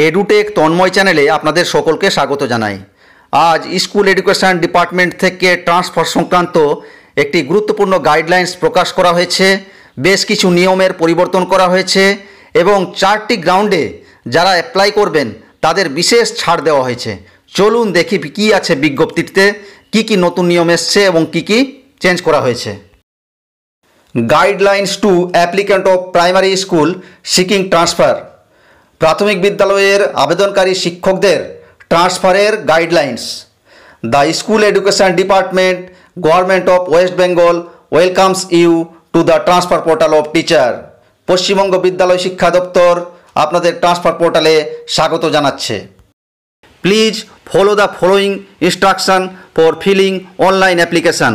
Edtech Tanmoy চ্যানেলে আপনাদের সকলকে স্বাগত জানাই। আজ স্কুল এডুকেশন ডিপার্টমেন্ট থেকে ট্রান্সফার সংক্রান্ত একটি গুরুত্বপূর্ণ গাইডলাইন্স প্রকাশ করা হয়েছে। বেশ কিছু নিয়মের পরিবর্তন করা হয়েছে এবং 4টি গ্রাউন্ডে যারা অ্যাপ্লাই করবেন তাদের বিশেষ ছাড় দেওয়া হয়েছে। চলুন দেখি কী আছে বিজ্ঞপ্তিতে, কি নতুন নিয়ম এসছে এবং কি চেঞ্জ করা হয়েছে। Guidelines to applicant of primary school seeking transfer. প্রাথমিক বিদ্যালয়ের আবেদনকারী শিক্ষকদের ট্রান্সফারের guidelines. The school education department, government of West Bengal welcomes you to the transfer portal of teacher. পশ্চিমবঙ্গ বিদ্যালয় শিক্ষা দপ্তর আপনাদের ট্রান্সফার পোর্টালে স্বাগত জানাচ্ছে। Please follow the following instruction for filling online application.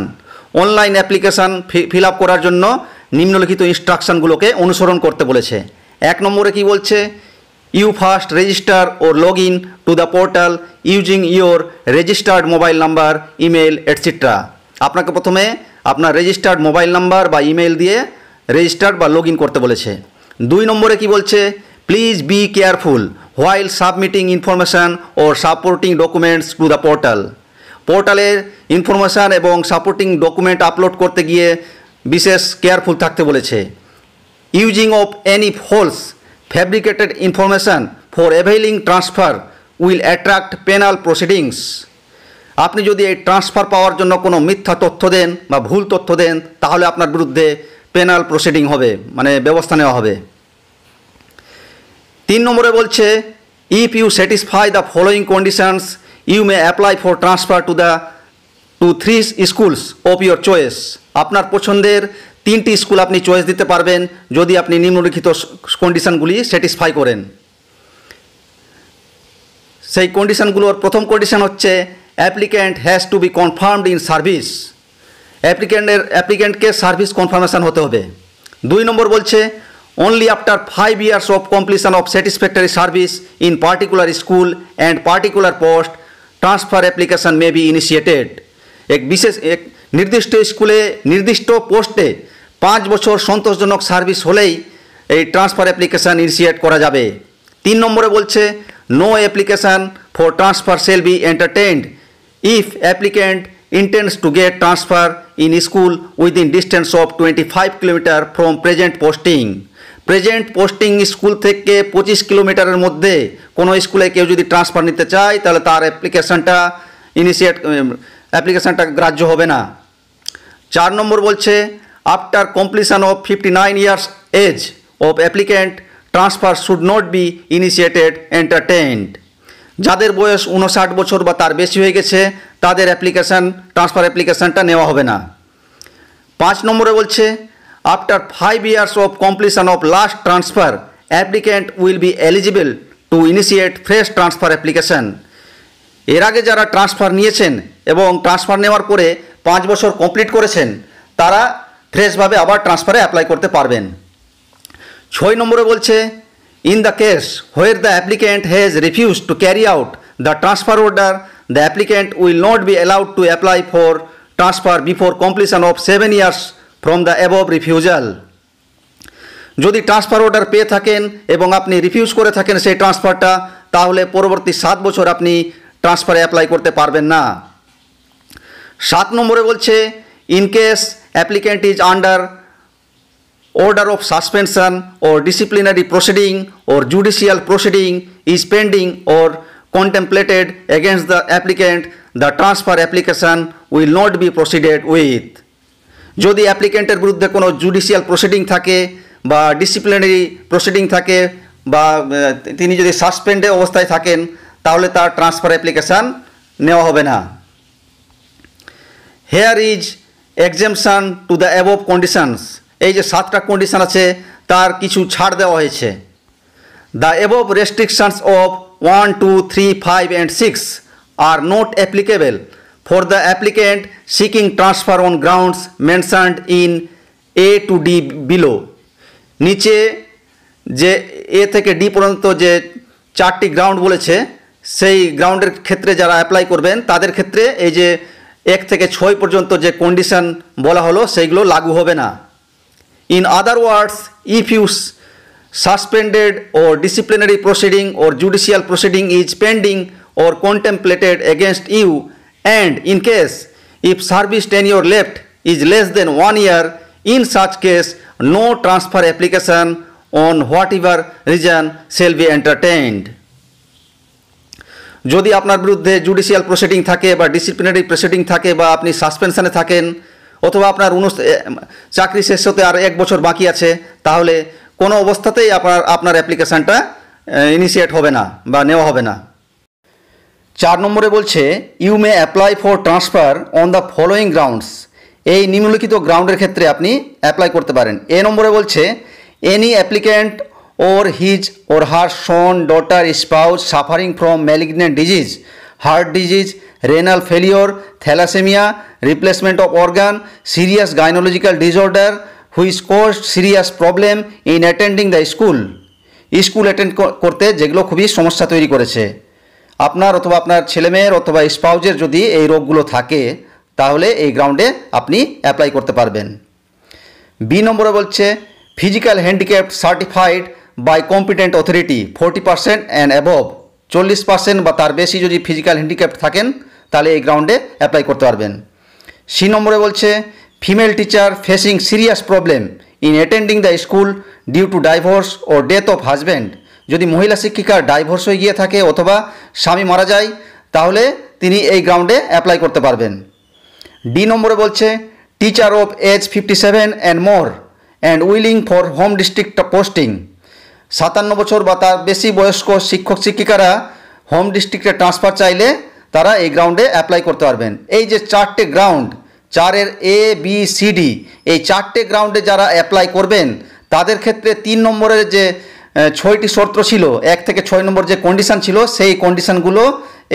Online application fill up করার জন্য নিম্নলিখিত ইনস্ট্রাকশানগুলোকে অনুসরণ করতে বলেছে। 1 নম্বরে কি বলছে? You first register or log in to the portal using your registered mobile number, email, etc. আপনাকে প্রথমে আপনার রেজিস্টার্ড মোবাইল নাম্বার বা ইমেল দিয়ে রেজিস্টার্ড বা লগ ইন করতে বলেছে। 2 নম্বরে কি বলছে? Please be careful while submitting information or supporting documents to the portal. পোর্টালের ইনফরমেশান এবং সাপোর্টিং ডকুমেন্ট আপলোড করতে গিয়ে বিশেষ কেয়ারফুল থাকতে বলেছে। Using of any false fabricated information for availing transfer will attract penal proceedings. আপনি যদি এই ট্রান্সফার পাওয়ার জন্য কোনো মিথ্যা তথ্য দেন বা ভুল তথ্য দেন তাহলে আপনার বিরুদ্ধে পেনাল প্রসিডিং হবে, মানে ব্যবস্থা নেওয়া হবে। 3 নম্বরে বলছে if you satisfy the following conditions you may apply for transfer to 3 schools of your choice. আপনার পছন্দের 3টি স্কুল আপনি চয়েস দিতে পারবেন যদি আপনি নিম্নলিখিত কন্ডিশনগুলি স্যাটিসফাই করেন। সেই কন্ডিশনগুলোর প্রথম কন্ডিশন হচ্ছে applicant has to be confirmed in service. অ্যাপ্লিক্যান্টকে সার্ভিস কনফার্মেশন হতে হবে। 2 নম্বর বলছে only after 5 years of completion of satisfactory service in particular school and particular post transfer application may be initiated. এক নির্দিষ্ট স্কুলে নির্দিষ্ট পোস্টে 5 বছর সন্তোষজনক সার্ভিস হলেই এই ট্রান্সফার অ্যাপ্লিকেশান ইনিশিয়েট করা যাবে। 3 নম্বরে বলছে no application for transfer shall be entertained if applicant intends to get transfer in school within distance of 25 kilometer from present posting. Present posting school থেকে 25 কিলোমিটারের মধ্যে কোনো স্কুলে কেউ যদি ট্রান্সফার নিতে চায় তাহলে তার অ্যাপ্লিকেশানটা গ্রাহ্য হবে না। 4 নম্বর বলছে after completion of 59 years age of applicant transfer should not be initiated entertained. যাদের বয়স 59 বছর বা তার বেশি হয়ে গেছে তাদের ট্রান্সফার অ্যাপ্লিকেশানটা নেওয়া হবে না। 5 নম্বরে বলছে after 5 years of completion of last transfer applicant will be eligible to initiate fresh transfer application. এর আগে যারা ট্রান্সফার নিয়েছেন এবং ট্রান্সফার নেওয়ার পরে 5 বছর কমপ্লিট করেছেন তারা ফ্রেশভাবে আবার ট্রান্সফারে অ্যাপ্লাই করতে পারবেন। 6 নম্বরে বলছে in the case where the applicant has refuse to carry out the transfer order the applicant will not be allowed to apply for transfer before completion of 7 years from the above refusal. যদি transfer order পেয়ে থাকেন এবং আপনি refuse করে থাকেন সেই ট্রান্সফারটা, তাহলে পরবর্তী 7 বছর আপনি ট্রান্সফারে অ্যাপ্লাই করতে পারবেন না। 7 নম্বরে বলছে in case applicant is under order of suspension or disciplinary proceeding or judicial proceeding is pending or contemplated against the applicant the transfer application will not be proceeded with. যদি অ্যাপ্লিক্যান্টের বিরুদ্ধে কোনো জুডিশিয়াল প্রসিডিং থাকে বা disciplinary proceeding থাকে বা তিনি যদি সাসপেন্ডে অবস্থায় থাকেন তাহলে তার ট্রান্সফার অ্যাপ্লিকেশান নেওয়া হবে না। Hair is exemption to the above conditions. এই যে 7টা কন্ডিশন আছে তার কিছু ছাড় দেওয়া হয়েছে। The above restrictions of 1, 2, 3, 5 and 6 are not applicable for the applicant seeking transfer on grounds mentioned in A to D below. নিচে যে A থেকে D পর্যন্ত যে 4টি গ্রাউন্ড বলেছে সেই গ্রাউন্ডের ক্ষেত্রে যারা অ্যাপ্লাই করবেন তাদের ক্ষেত্রে এই যে 1 থেকে 6 পর্যন্ত যে কন্ডিশন বলা হলো সেইগুলো লাগু হবে না। In other words if you suspended or disciplinary proceeding or judicial proceeding is pending or contemplated against you, and in case if service tenure left is less than 1 year, in such case no transfer application on whatever reason shall be entertained. যদি আপনার বিরুদ্ধে judicial proceeding থাকে বা disciplinary proceeding থাকে বা আপনি সাসপেনশনে থাকেন অথবা আপনার চাকরি শেষ হতে আর 1 বছর বাকি আছে, তাহলে কোনো অবস্থাতেই আপনার অ্যাপ্লিকেশানটা ইনিশিয়েট হবে না বা নেওয়া হবে না। 4 নম্বরে বলছে you may apply for transfer on the following grounds. এই নিম্নলিখিত গ্রাউন্ডের ক্ষেত্রে আপনি অ্যাপ্লাই করতে পারেন। এ নম্বরে বলছে any applicant or his or her son, daughter, spouse suffering from malignant disease, heart disease, renal failure, thalassemia, replacement of organ, serious gynecological disorder which caused serious problem in attending the school. School attend করতে যেগুলো খুবই সমস্যা তৈরি করেছে, আপনার অথবা আপনার ছেলেমেয়ের অথবা স্পাউজের যদি এই রোগগুলো থাকে তাহলে এই গ্রাউন্ডে আপনি অ্যাপ্লাই করতে পারবেন। বি নম্বরে বলছে physical handicap certified by competent authority 40% and above, 40% বা তার বেশি যদি ফিজিক্যাল হ্যান্ডিক্যাপ থাকেন তাহলে এই গ্রাউন্ডে অ্যাপ্লাই করতে পারবেন। সি নম্বরে বলছে female teacher facing serious problem in attending the school due to divorce or death of husband, যদি মহিলা শিক্ষিকার ডাইভোর্স হয়ে গিয়ে থাকে অথবা স্বামী মারা যায় তাহলে তিনি এই গ্রাউন্ডে অ্যাপ্লাই করতে পারবেন। ডি নম্বরে বলছে teacher of age 57 and more and willing for home district posting, 57 বছর বা তার বেশি বয়স্ক শিক্ষক শিক্ষিকারা হোম ডিস্ট্রিক্টে ট্রান্সফার চাইলে তারা এই গ্রাউন্ডে অ্যাপ্লাই করতে পারবেন। এই যে 4টে ground, 4-এর A, B, C, D, এই 4টে গ্রাউন্ডে যারা অ্যাপ্লাই করবেন তাদের ক্ষেত্রে 3 নম্বরের যে 6টি শর্ত ছিল, 1 থেকে 6 নম্বর যে কন্ডিশান ছিল সেই কন্ডিশানগুলো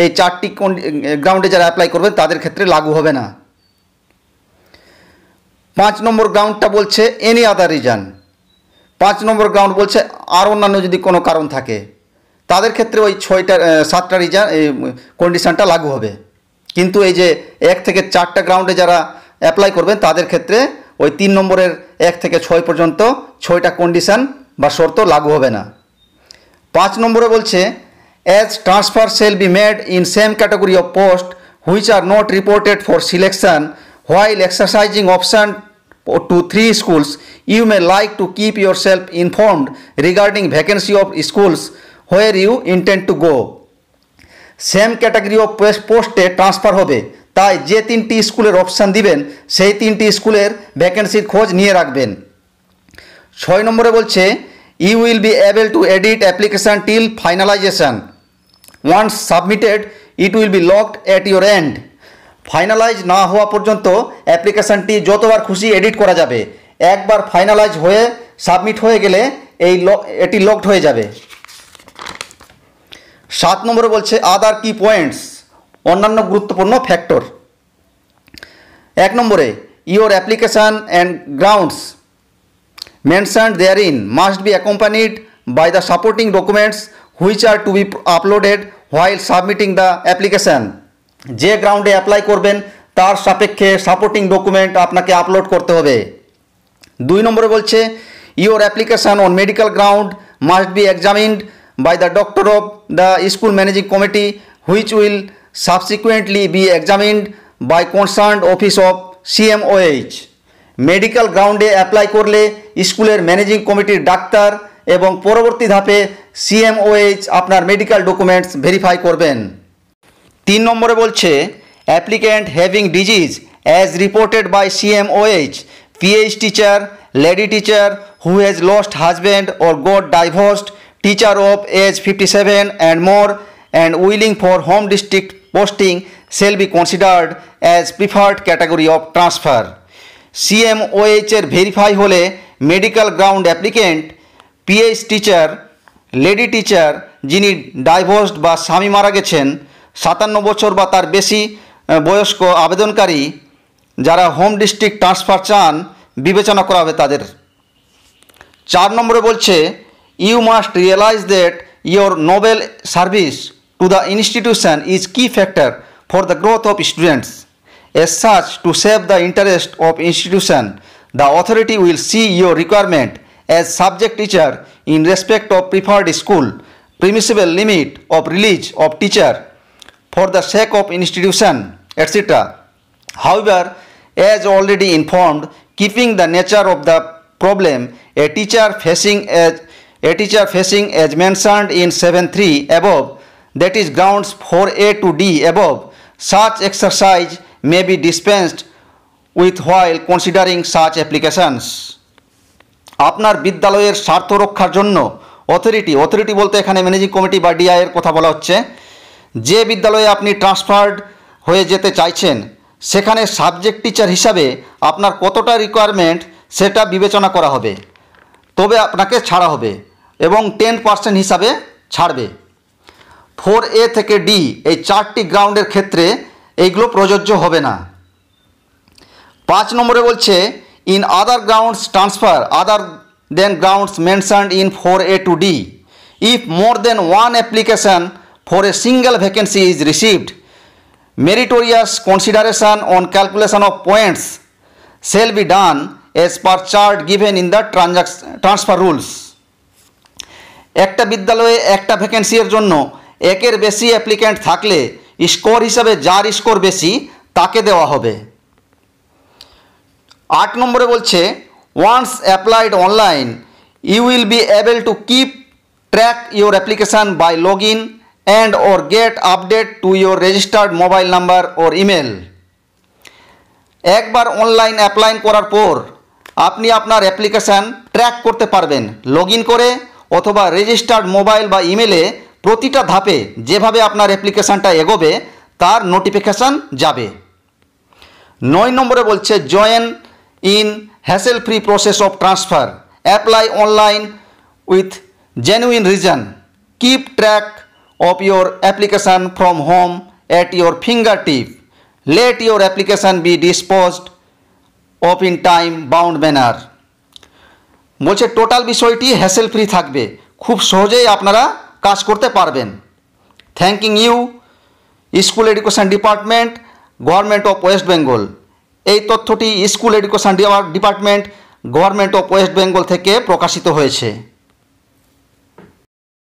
এই 4টি গ্রাউন্ডে যারা অ্যাপ্লাই করবেন তাদের ক্ষেত্রে লাগু হবে না। 5 নম্বর গ্রাউন্ডটা বলছে এনি আদার রিজন, 5 নম্বর গ্রাউন্ড বলছে আর অন্যান্য যদি কোনো কারণ থাকে তাদের ক্ষেত্রে ওই 7টা রিজন কন্ডিশানটা লাগু হবে, কিন্তু এই যে 1 থেকে 4টা গ্রাউন্ডে যারা অ্যাপ্লাই করবেন তাদের ক্ষেত্রে ওই 3 নম্বরের 1 থেকে 6 পর্যন্ত 6টা কন্ডিশান বা শর্ত লাগু হবে না। 5 নম্বরে বলছে as transfer shall be made in same category of post which are not reported for selection while exercising option to 3 schools, you may like to keep yourself informed regarding vacancy of schools where you intend to go. Same category of পোস্টে transfer হবে, তাই যে 3টি স্কুলের option দিবেন সেই 3টি স্কুলের ভ্যাকেন্সির খোঁজ নিয়ে রাখবেন। 6 নম্বরে বলছে you will be able to edit application till finalization, once submitted it will be locked at your end. Finalize না হওয়া পর্যন্ত অ্যাপ্লিকেশানটি যতবার খুশি এডিট করা যাবে, একবার ফাইনালাইজ হয়ে সাবমিট হয়ে গেলে এটি লকড হয়ে যাবে। 7 নম্বরে বলছে আদার কি পয়েন্টস, অন্যান্য গুরুত্বপূর্ণ ফ্যাক্টর। 1 নম্বরে your application and grounds mentioned therein must be accompanied by the supporting documents which are to be uploaded while submitting the application. যে গ্রাউন্ডে অ্যাপ্লাই করবেন তার সাপেক্ষে সাপোর্টিং ডকুমেন্ট আপনাকে আপলোড করতে হবে। 2 নম্বরে বলছে your application on medical ground must be examined by the doctor of the school managing committee which will subsequently be examined by concerned office of CMOH. Medical গ্রাউন্ডে apply করলে স্কুলের managing কমিটির doctor এবং পরবর্তী ধাপে CMOH আপনার medical documents verify করবেন। 3 নম্বরে বলছে applicant having disease as reported by CMOH, PH teacher, lady teacher who has lost husband or got divorced, teacher of age 57 and more and willing for home district posting shall be considered as preferred category of transfer. CMOH এর verify হলে medical ground applicant, PH teacher, lady teacher যিনি ডাইভোর্সড বা স্বামী মারা গেছেন, 57 বছর বা তার বেশি বয়স্ক আবেদনকারী যারা হোম ডিস্ট্রিক্ট ট্রান্সফার চান বিবেচনা করা হবে তাদের। 4 নম্বরে বলছে you must realize that your noble service to the institution is key factor for the growth of students. As such, to save the interest of institution, the authority will see your requirement as subject teacher in respect of preferred school, permissible limit of release of teacher for the sake of institution, etc. However, as already informed, keeping the nature of the problem a teacher facing as mentioned in 7.3 above, that is grounds 4A to D above, such exercise may be dispensed with while considering such applications. আপনার বিদ্যালয়ের স্বার্থ রক্ষার জন্য authority বলতে এখানে managing committee বা DI এর কথা বলা হচ্ছে, যে বিদ্যালয়ে আপনি ট্রান্সফার্ড হয়ে যেতে চাইছেন সেখানে সাবজেক্ট টিচার হিসাবে আপনার কতটা রিকোয়ারমেন্ট সেটা বিবেচনা করা হবে, তবে আপনাকে ছাড়া হবে এবং 10% হিসাবে ছাড়বে। 4A থেকে ডি এই 4টি গ্রাউন্ডের ক্ষেত্রে এইগুলো প্রযোজ্য হবে না। 5 নম্বরে বলছে in other grounds transfer other than grounds mentioned in 4A to D, if more than one application for a single vacancy is received, meritorious consideration on calculation of points shall be done as per chart given in the transfer rules. একটা বিদ্যালয়ে একটা ভ্যাকেন্সির জন্য একের বেশি applicant থাকলে score হিসাবে যার score বেশি তাকে দেওয়া হবে। 8 নম্বরে বলছে once applied online you will be able to keep track your application by login and or get update to your registered mobile number or email. একবার অনলাইন অ্যাপ্লাই করার পর আপনি আপনার অ্যাপ্লিকেশান ট্র্যাক করতে পারবেন লগ ইন করে অথবা registered mobile বা ইমেলে প্রতিটা ধাপে যেভাবে আপনার অ্যাপ্লিকেশানটা এগোবে তার নোটিফিকেশান যাবে। 9 নম্বরে বলছে join in hassle-free process of transfer, apply online with genuine reason, keep track of your application from home at your fingertip, let your application be disposed of in time bound manner. বলছে total বিষয়টি hassle free থাকবে, খুব সহজেই আপনারা কাজ করতে পারবেন। Thanking you school education department, government of West Bengal. এই তথ্যটি school education department, government of West Bengal থেকে প্রকাশিত হয়েছে।